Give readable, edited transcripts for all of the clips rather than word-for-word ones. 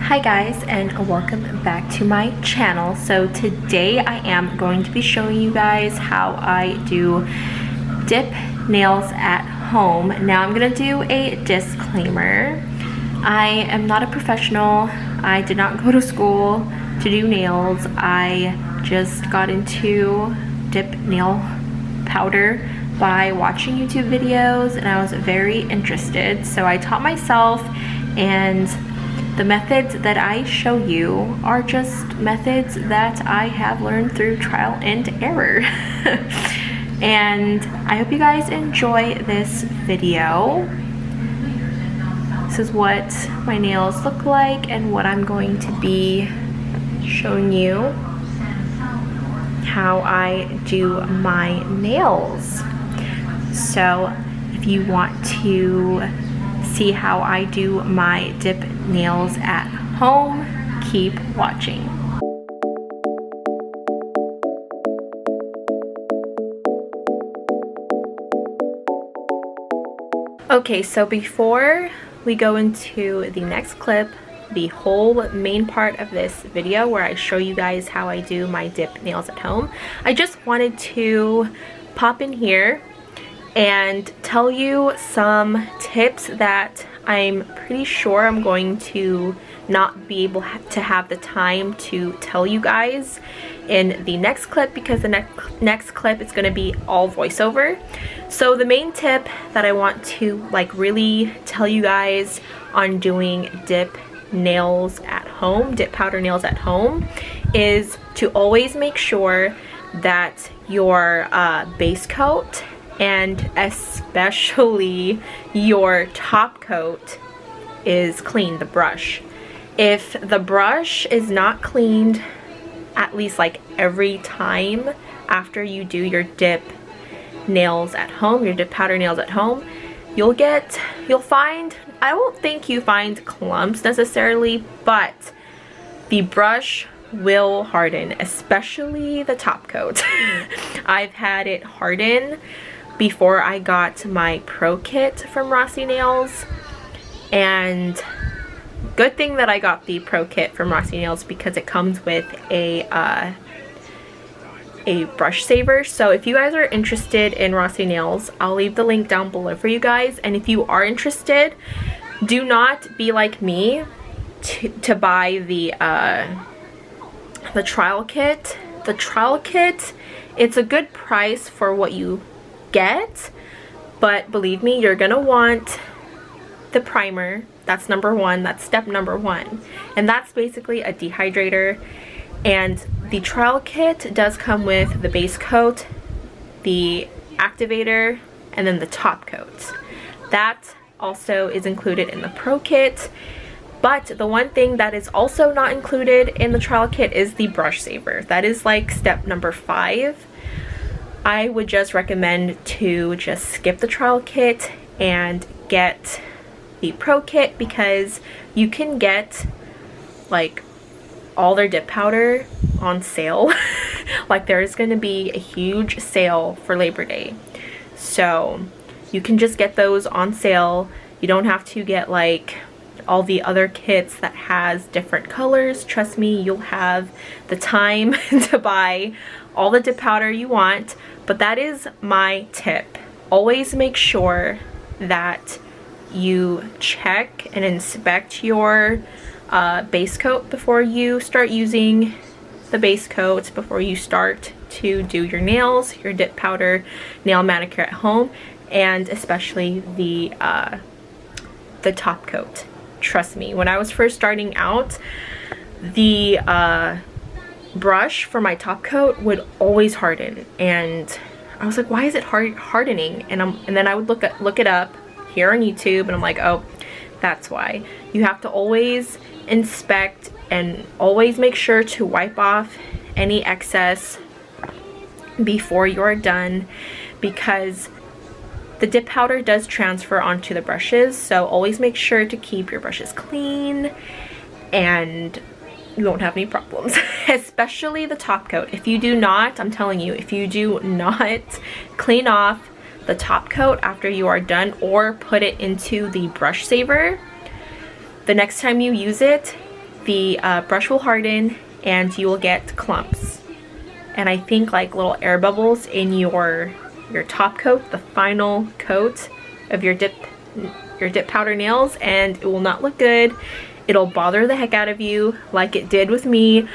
Hi guys, and welcome back to my channel. So today I am going to be showing you guys how I do dip nails at home. Now I'm gonna do a disclaimer. I am not a professional. I did not go to school to do nails. I just got into dip nail powder by watching YouTube videos, and I was very interested. So I taught myself, and the methods that I show you are just methods that I have learned through trial and error. And I hope you guys enjoy this video. This is what my nails look like and what I'm going to be showing you how I do my nails. So if you want to see how I do my dip nails at home, keep watching. Okay, so before we go into the next clip, the whole main part of this video where I show you guys how I do my dip nails at home, I just wanted to pop in here and tell you some tips that I'm pretty sure I'm going to not be able to have the time to tell you guys in the next clip, because the next clip is going to be all voiceover. So the main tip that I want to really tell you guys on doing dip nails at home, dip powder nails at home, is to always make sure that your base coat and especially your top coat is clean, the brush. If the brush is not cleaned at least every time after you do your dip nails at home, your dip powder nails at home, you'll find, I don't think you find clumps necessarily, but the brush will harden, especially the top coat. I've had it harden before I got my Pro Kit from Rossi Nails, and good thing that I got the Pro Kit from Rossi Nails because it comes with a brush saver. So if you guys are interested in Rossi Nails, I'll leave the link down below for you guys, and if you are interested, do not be like me to buy the trial kit. The trial kit, it's a good price for what you get, but believe me, you're gonna want the primer. That's number one. That's step number one, and that's basically a dehydrator. And the trial kit does come with the base coat, the activator, and then the top coat. That also is included in the Pro Kit. But the one thing that is also not included in the trial kit is the brush saver. That is step number 5. I would just recommend to just skip the trial kit and get the Pro Kit, because you can get all their dip powder on sale. There's going to be a huge sale for Labor Day, so you can just get those on sale. You don't have to get all the other kits that has different colors. Trust me, you'll have the time to buy all the dip powder you want. But that is my tip. Always make sure that you check and inspect your base coat before you start using the base coat, before you start to do your nails, your dip powder nail manicure at home, and especially the top coat. Trust me, when I was first starting out, the brush for my top coat would always harden, and I was like, why is it hardening? And then I would look it up here on YouTube, and I'm like, oh, that's why. You have to always inspect and always make sure to wipe off any excess before you're done, because the dip powder does transfer onto the brushes. So always make sure to keep your brushes clean, and you won't have any problems. Especially the top coat. If you do not, I'm telling you, if you do not clean off the top coat after you are done, or put it into the brush saver, the next time you use it, the brush will harden and you will get clumps. And I think like little air bubbles in your top coat, the final coat of your dip powder nails, and it will not look good. It'll bother the heck out of you like it did with me.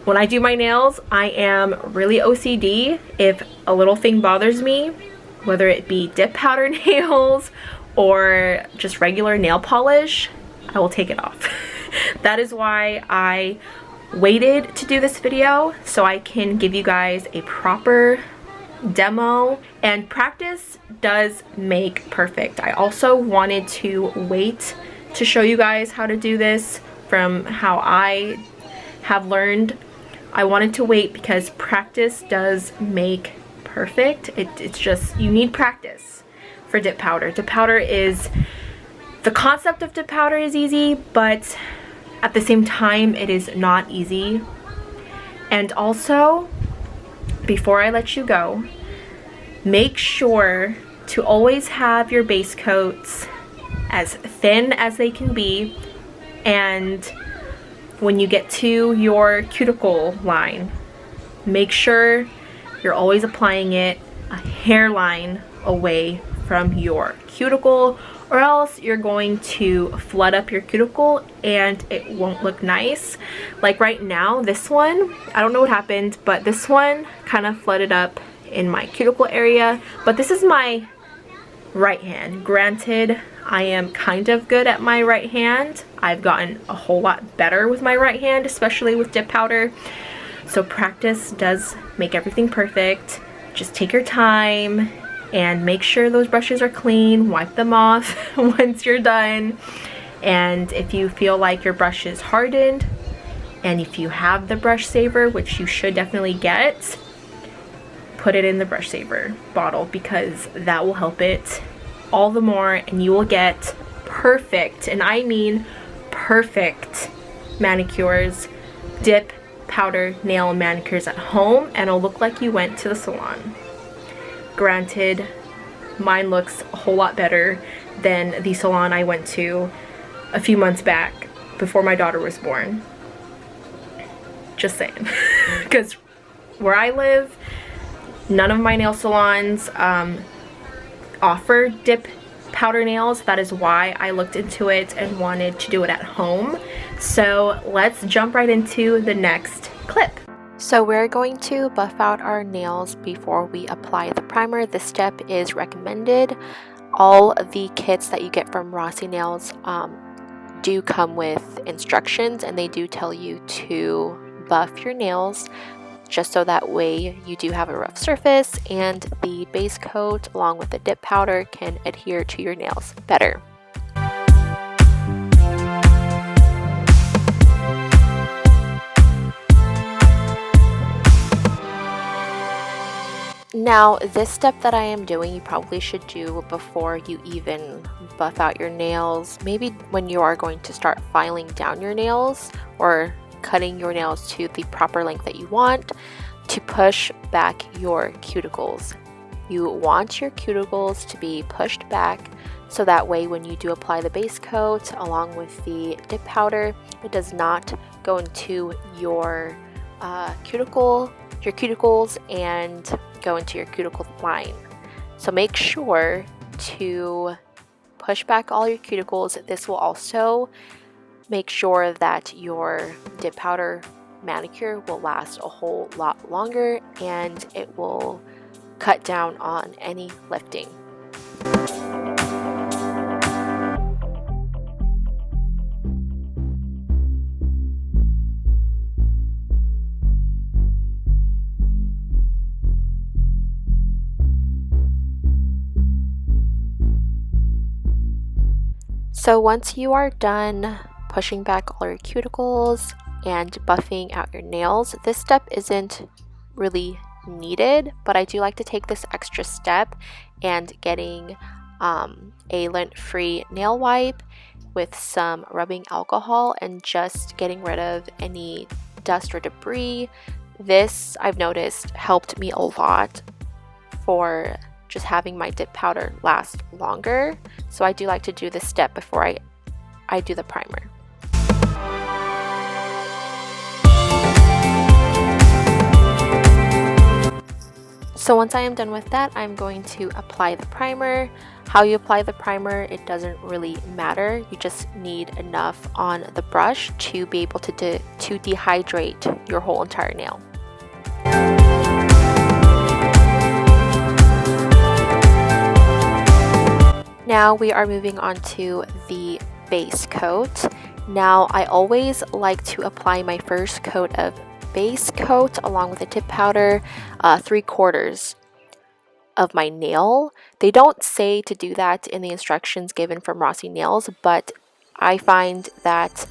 When I do my nails, I am really OCD. If a little thing bothers me, whether it be dip powder nails or just regular nail polish, I will take it off. That is why I waited to do this video, so I can give you guys a proper demo. And practice does make perfect. I also wanted to wait to show you guys how to do this from how I have learned. I wanted to wait because practice does make perfect. It's just, you need practice for dip powder. Dip powder is, the concept of dip powder is easy, but at the same time it is not easy. And also, before I let you go, make sure to always have your base coats as thin as they can be, and when you get to your cuticle line, make sure you're always applying it a hairline away from your cuticle, or else you're going to flood up your cuticle and it won't look nice. Like right now, this one, I don't know what happened, but this one kind of flooded up in my cuticle area. But this is my right hand. Granted, I am kind of good at my right hand. I've gotten a whole lot better with my right hand, especially with dip powder. So practice does make everything perfect. Just take your time and make sure those brushes are clean. Wipe them off once you're done. And if you feel like your brush is hardened, and if you have the brush saver, which you should definitely get, put it in the brush saver bottle, because that will help it all the more, and you will get perfect, and I mean perfect, manicures, dip powder nail manicures at home, and it'll look like you went to the salon. Granted, mine looks a whole lot better than the salon I went to a few months back before my daughter was born. Just saying. Because where I live, none of my nail salons offer dip powder nails. That is why I looked into it and wanted to do it at home. So let's jump right into the next clip. So we're going to buff out our nails before we apply the primer. This step is recommended. All the kits that you get from Rossi Nails do come with instructions, and they do tell you to buff your nails, just so that way you do have a rough surface and the base coat along with the dip powder can adhere to your nails better. Now, this step that I am doing, you probably should do before you even buff out your nails. Maybe when you are going to start filing down your nails or cutting your nails to the proper length that you want, to push back your cuticles. You want your cuticles to be pushed back, so that way when you do apply the base coat along with the dip powder, it does not go into your cuticles and go into your cuticle line. So make sure to push back all your cuticles. This will also make sure that your dip powder manicure will last a whole lot longer, and it will cut down on any lifting. So once you are done pushing back all your cuticles and buffing out your nails, this step isn't really needed, but I do like to take this extra step and getting a lint-free nail wipe with some rubbing alcohol and just getting rid of any dust or debris. This, I've noticed, helped me a lot for just having my dip powder last longer. So I do like to do this step before I do the primer. So once I am done with that, I'm going to apply the primer. How you apply the primer, it doesn't really matter. You just need enough on the brush to be able to dehydrate your whole entire nail. Now we are moving on to the base coat. Now I always like to apply my first coat of base coat along with the tip powder 3/4 of my nail. They don't say to do that in the instructions given from Rossi Nails, but I find that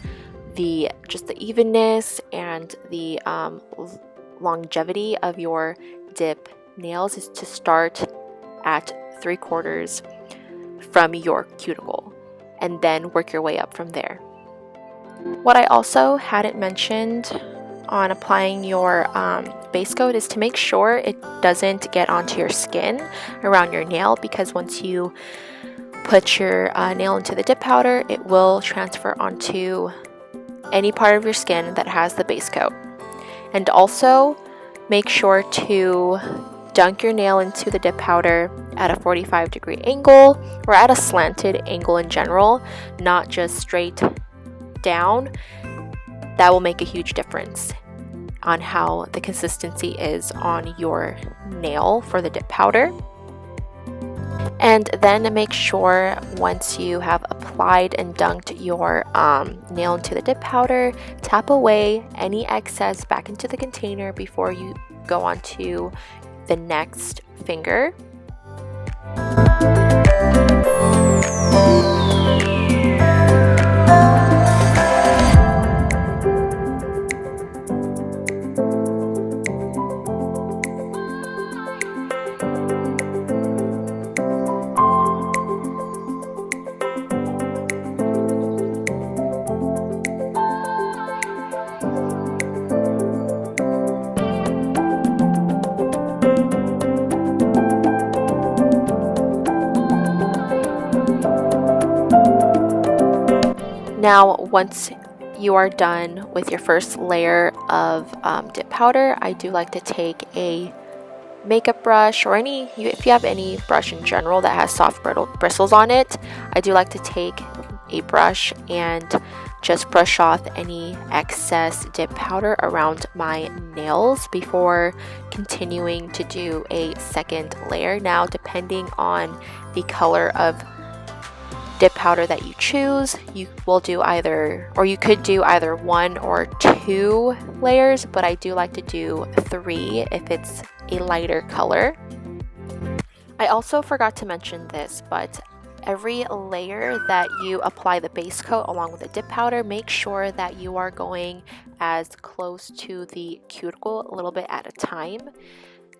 just the evenness and the longevity of your dip nails is to start at 3/4 from your cuticle and then work your way up from there. What I also hadn't mentioned on applying your base coat is to make sure it doesn't get onto your skin around your nail, because once you put your nail into the dip powder, it will transfer onto any part of your skin that has the base coat. And also make sure to dunk your nail into the dip powder at a 45-degree angle, or at a slanted angle in general, not just straight down. That will make a huge difference on how the consistency is on your nail for the dip powder. And then make sure once you have applied and dunked your nail into the dip powder, tap away any excess back into the container before you go on to the next finger. Now, once you are done with your first layer of dip powder, I do like to take a makeup brush, or if you have any brush in general that has soft bristles on it, I do like to take a brush and just brush off any excess dip powder around my nails before continuing to do a second layer. Now, depending on the color of dip powder that you choose, you could do either 1 or 2 layers, but I do like to do 3 if it's a lighter color. I also forgot to mention this, but every layer that you apply the base coat along with the dip powder, make sure that you are going as close to the cuticle a little bit at a time,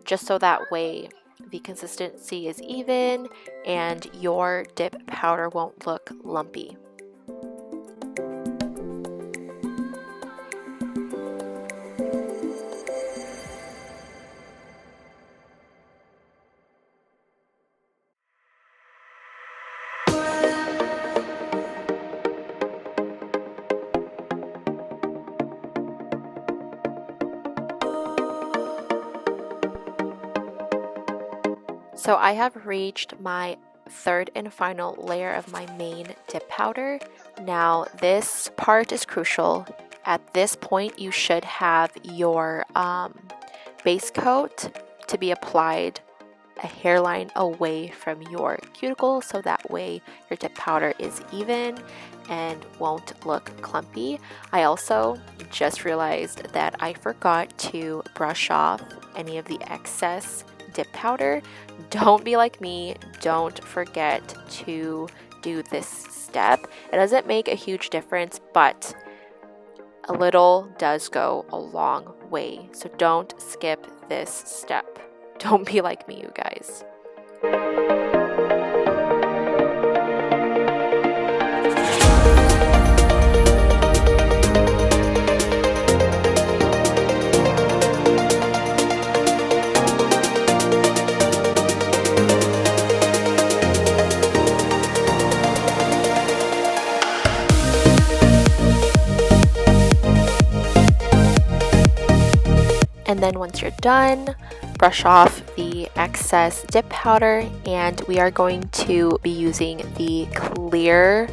just so that way the consistency is even and your dip powder won't look lumpy. So I have reached my third and final layer of my main dip powder. Now this part is crucial. At this point, you should have your base coat to be applied a hairline away from your cuticle, so that way your dip powder is even and won't look clumpy. I also just realized that I forgot to brush off any of the excess dip powder. Don't be like me. Don't forget to do this step. It doesn't make a huge difference, but a little does go a long way. So don't skip this step. Don't be like me, you guys. And then once you're done, brush off the excess dip powder, and we are going to be using the clear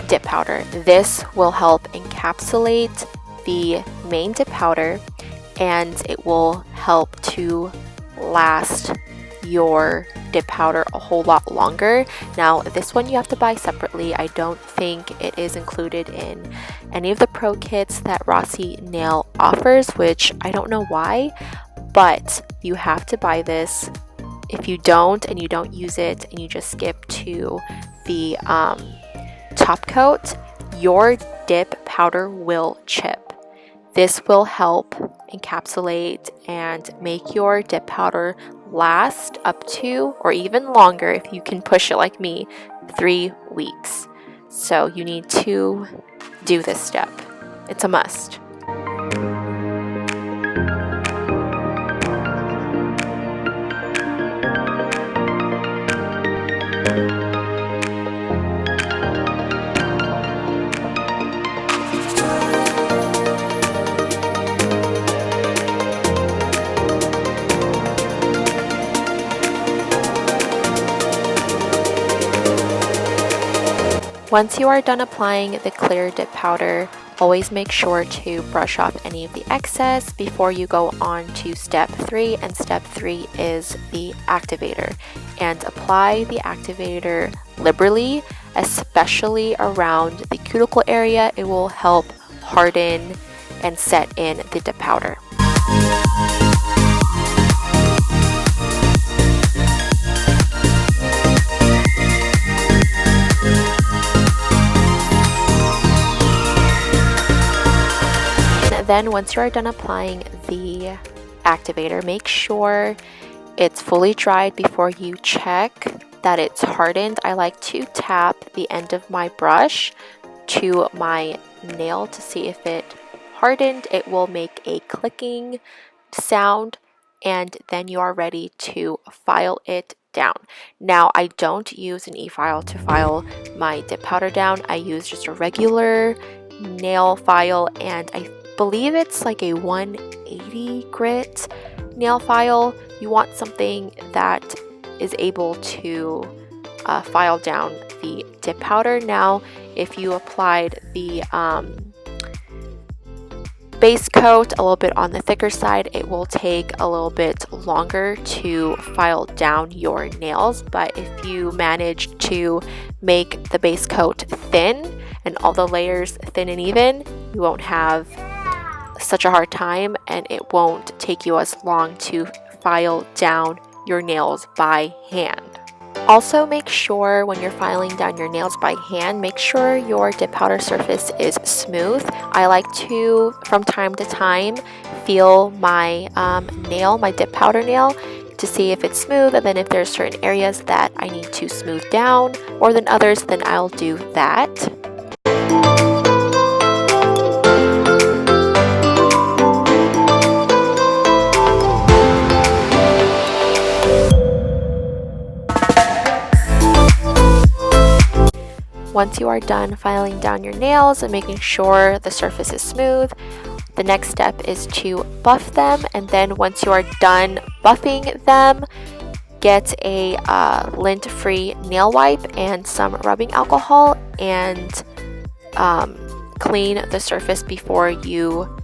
dip powder. This will help encapsulate the main dip powder, and it will help to last your dip powder a whole lot longer. Now this one you have to buy separately. I don't think it is included in any of the pro kits that Rossi Nail offers, which I don't know why, but you have to buy this. If you don't and you don't use it and you just skip to the top coat, your dip powder will chip. This will help encapsulate and make your dip powder last up to, or even longer if you can push it like me, 3 weeks. So you need to do this step. It's a must. Once you are done applying the clear dip powder, always make sure to brush off any of the excess before you go on to step 3, and step 3 is the activator. And apply the activator liberally, especially around the cuticle area. It will help harden and set in the dip powder. Then once you are done applying the activator, make sure it's fully dried before you check that it's hardened. I like to tap the end of my brush to my nail to see if it hardened. It will make a clicking sound, and then you are ready to file it down. Now I don't use an e-file to file my dip powder down. I use just a regular nail file, and I believe it's like a 180 grit nail file. You want something that is able to file down the dip powder. Now if you applied the base coat a little bit on the thicker side, it will take a little bit longer to file down your nails. But if you manage to make the base coat thin and all the layers thin and even, you won't have such a hard time, and it won't take you as long to file down your nails by hand. Also, make sure when you're filing down your nails by hand, make sure your dip powder surface is smooth. I like to, from time to time, feel my nail, my dip powder nail, to see if it's smooth, and then if there's certain areas that I need to smooth down more than others, then I'll do that. Once you are done filing down your nails and making sure the surface is smooth, the next step is to buff them. And then once you are done buffing them, get a lint-free nail wipe and some rubbing alcohol, and clean the surface before you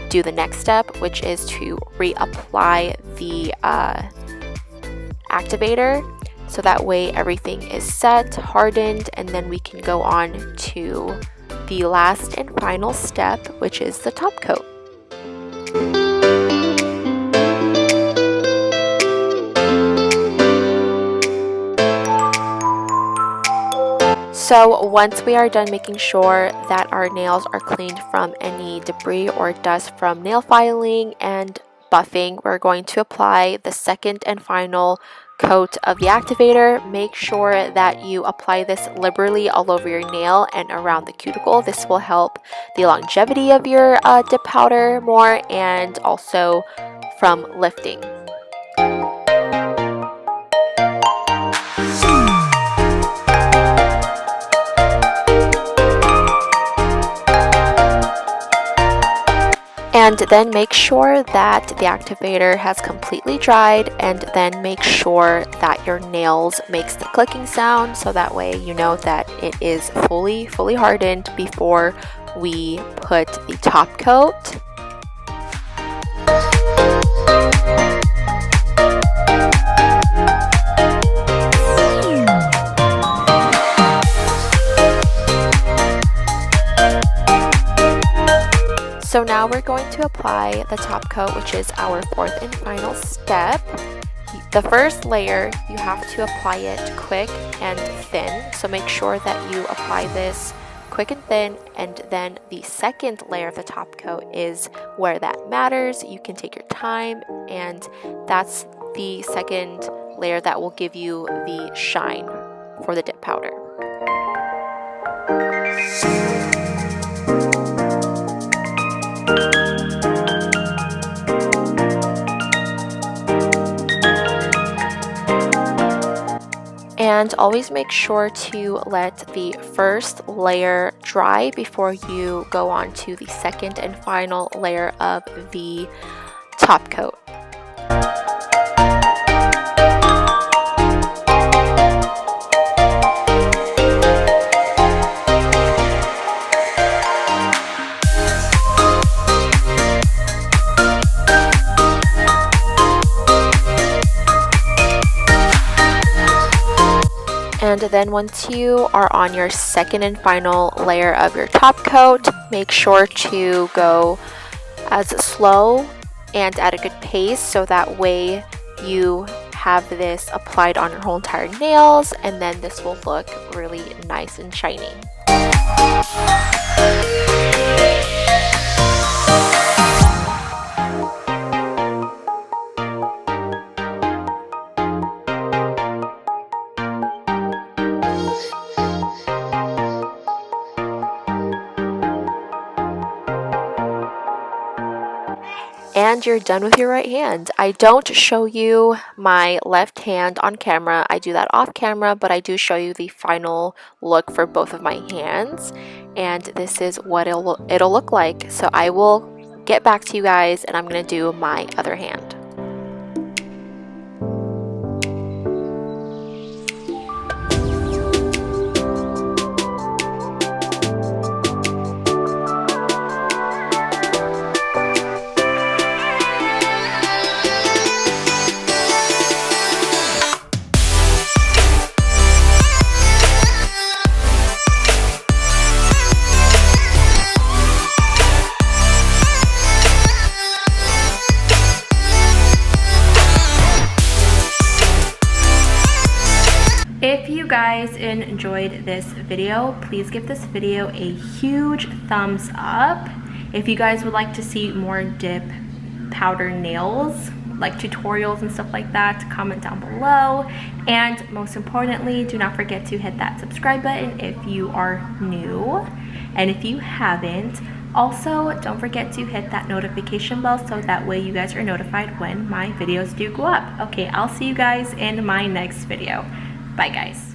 do the next step, which is to reapply the activator. So that way everything is set, hardened, and then we can go on to the last and final step, which is the top coat. So once we are done making sure that our nails are cleaned from any debris or dust from nail filing and buffing, we're going to apply the second and final coat of the activator. Make sure that you apply this liberally all over your nail and around the cuticle. This will help the longevity of your dip powder more, and also from lifting. And then make sure that the activator has completely dried, and then make sure that your nails makes the clicking sound, so that way you know that it is fully hardened before we put the top coat. So now we're going to apply the top coat, which is our fourth and final step. The first layer, you have to apply it quick and thin. So make sure that you apply this quick and thin, and then the second layer of the top coat is where that matters. You can take your time, and that's the second layer that will give you the shine for the dip powder. And always make sure to let the first layer dry before you go on to the second and final layer of the top coat. And then once you are on your second and final layer of your top coat, make sure to go as slow and at a good pace, so that way you have this applied on your whole entire nails, and then this will look really nice and shiny. And you're done with your right hand. I don't show you my left hand on camera. I do that off camera, but I do show you the final look for both of my hands. And this is what it'll look like. So I will get back to you guys, and I'm going to do my other hand. If you guys enjoyed this video, please give this video a huge thumbs up. If you guys would like to see more dip powder nails, like tutorials and stuff like that, comment down below. And most importantly, do not forget to hit that subscribe button if you are new. And if you haven't, also don't forget to hit that notification bell, so that way you guys are notified when my videos do go up. Okay, I'll see you guys in my next video. Bye guys.